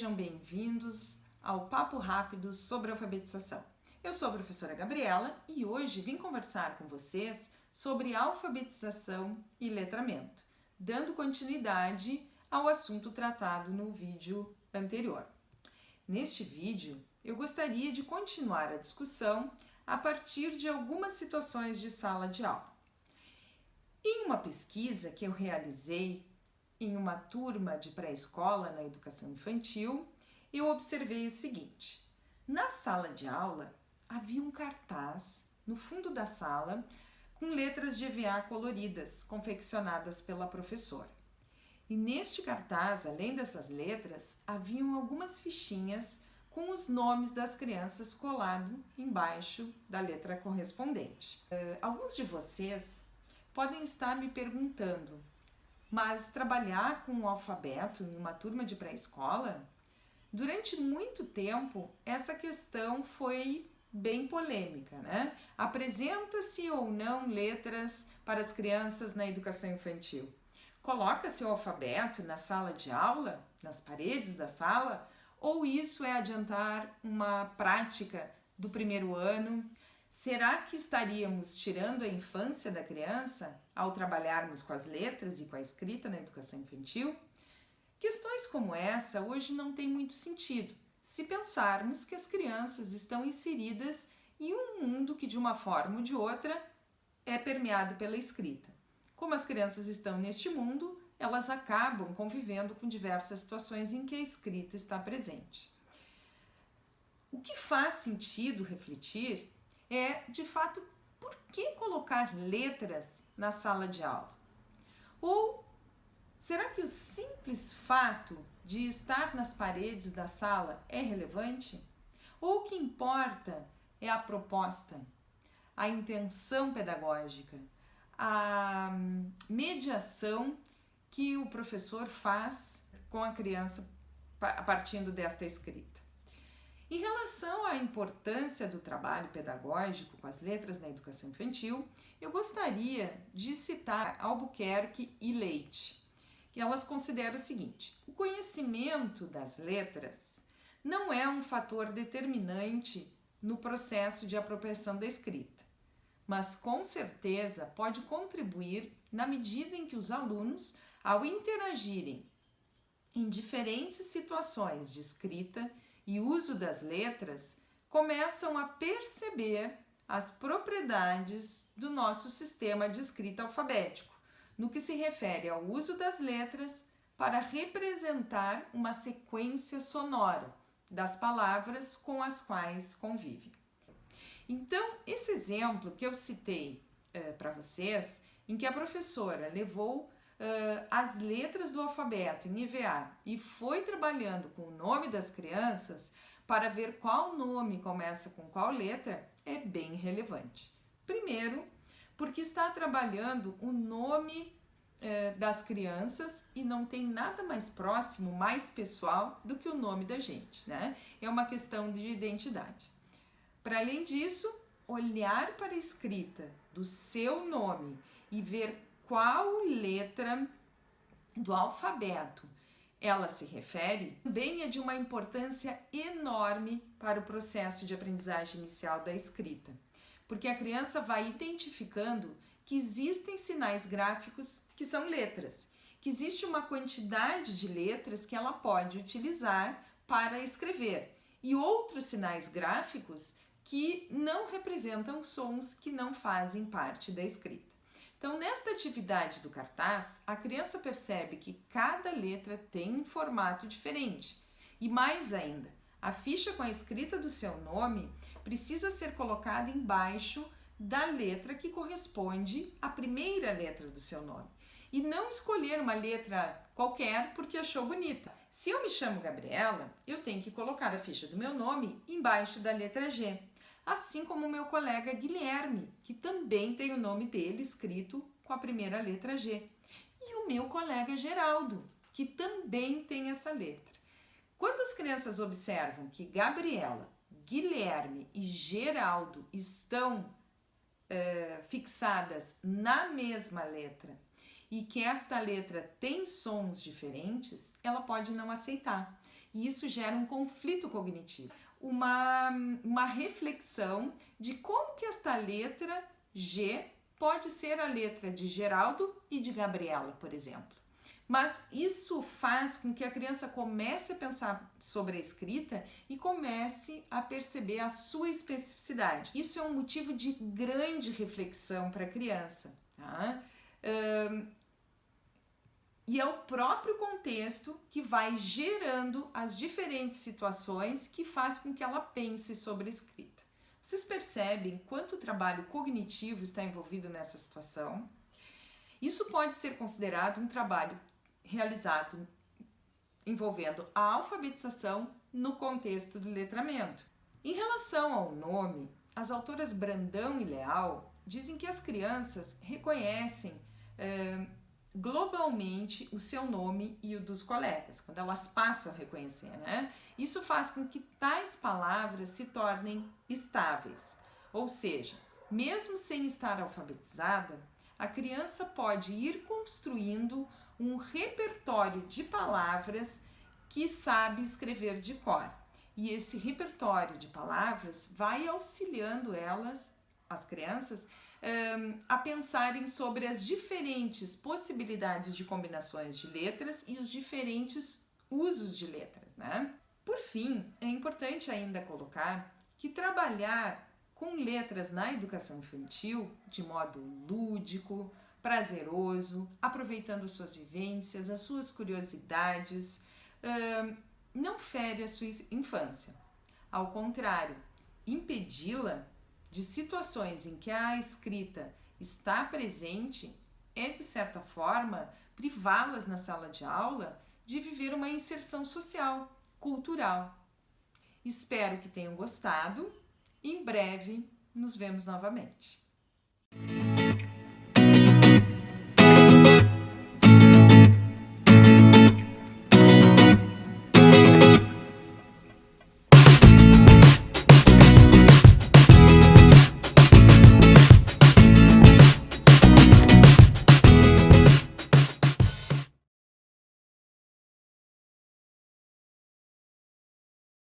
Sejam bem-vindos ao Papo Rápido sobre Alfabetização. Eu sou a professora Gabriela e hoje vim conversar com vocês sobre alfabetização e letramento, dando continuidade ao assunto tratado no vídeo anterior. Neste vídeo, eu gostaria de continuar a discussão a partir de algumas situações de sala de aula. Em uma pesquisa que eu realizei em uma turma de pré-escola na educação infantil, eu observei o seguinte: na sala de aula havia um cartaz no fundo da sala com letras de EVA coloridas, confeccionadas pela professora. E neste cartaz, além dessas letras, haviam algumas fichinhas com os nomes das crianças colado embaixo da letra correspondente. Alguns de vocês podem estar me perguntando: mas trabalhar com o alfabeto em uma turma de pré-escola? Durante muito tempo, essa questão foi bem polêmica, né? Apresenta-se ou não letras para as crianças na educação infantil? Coloca-se o alfabeto na sala de aula, nas paredes da sala? Ou isso é adiantar uma prática do primeiro ano? Será que estaríamos tirando a infância da criança ao trabalharmos com as letras e com a escrita na educação infantil? Questões como essa hoje não têm muito sentido, se pensarmos que as crianças estão inseridas em um mundo que, de uma forma ou de outra, é permeado pela escrita. Como as crianças estão neste mundo, elas acabam convivendo com diversas situações em que a escrita está presente. O que faz sentido refletir é, de fato, por que colocar letras na sala de aula? Ou será que o simples fato de estar nas paredes da sala é relevante? Ou o que importa é a proposta, a intenção pedagógica, a mediação que o professor faz com a criança partindo desta escrita? Em relação à importância do trabalho pedagógico com as letras na educação infantil, eu gostaria de citar Albuquerque e Leite, que elas consideram o seguinte: o conhecimento das letras não é um fator determinante no processo de apropriação da escrita, mas com certeza pode contribuir na medida em que os alunos, ao interagirem em diferentes situações de escrita e uso das letras, começam a perceber as propriedades do nosso sistema de escrita alfabético, no que se refere ao uso das letras para representar uma sequência sonora das palavras com as quais convivem. Então, esse exemplo que eu citei para vocês, em que a professora levou as letras do alfabeto em EVA e foi trabalhando com o nome das crianças para ver qual nome começa com qual letra, é bem relevante. Primeiro, porque está trabalhando o nome das crianças e não tem nada mais próximo, mais pessoal do que o nome da gente, né? É uma questão de identidade. Para além disso, olhar para a escrita do seu nome e ver qual letra do alfabeto ela se refere, também é de uma importância enorme para o processo de aprendizagem inicial da escrita, porque a criança vai identificando que existem sinais gráficos que são letras, que existe uma quantidade de letras que ela pode utilizar para escrever, e outros sinais gráficos que não representam sons que não fazem parte da escrita. Então, nesta atividade do cartaz, a criança percebe que cada letra tem um formato diferente. E mais ainda, a ficha com a escrita do seu nome precisa ser colocada embaixo da letra que corresponde à primeira letra do seu nome. E não escolher uma letra qualquer porque achou bonita. Se eu me chamo Gabriela, eu tenho que colocar a ficha do meu nome embaixo da letra G. Assim como o meu colega Guilherme, que também tem o nome dele escrito com a primeira letra G. E o meu colega Geraldo, que também tem essa letra. Quando as crianças observam que Gabriela, Guilherme e Geraldo estão fixadas na mesma letra e que esta letra tem sons diferentes, ela pode não aceitar. e isso gera um conflito cognitivo, uma reflexão de como que esta letra G pode ser a letra de Geraldo e de Gabriela, por exemplo. Mas isso faz com que a criança comece a pensar sobre a escrita e comece a perceber a sua especificidade. Isso é um motivo de grande reflexão para a criança, tá? E é o próprio contexto que vai gerando as diferentes situações que faz com que ela pense sobre a escrita. Vocês percebem quanto trabalho cognitivo está envolvido nessa situação? Isso pode ser considerado um trabalho realizado envolvendo a alfabetização no contexto do letramento. Em relação ao nome, as autoras Brandão e Leal dizem que as crianças reconhecem globalmente o seu nome e o dos colegas, quando elas passam a reconhecer, né? Isso faz com que tais palavras se tornem estáveis, ou seja, mesmo sem estar alfabetizada, a criança pode ir construindo um repertório de palavras que sabe escrever de cor. E esse repertório de palavras vai auxiliando elas, as crianças, a pensarem sobre as diferentes possibilidades de combinações de letras e os diferentes usos de letras, né? Por fim, é importante ainda colocar que trabalhar com letras na educação infantil de modo lúdico, prazeroso, aproveitando suas vivências, as suas curiosidades, não fere a sua infância. Ao contrário, impedi-la de situações em que a escrita está presente é, de certa forma, privá-las na sala de aula de viver uma inserção social, cultural. Espero que tenham gostado. Em breve nos vemos novamente.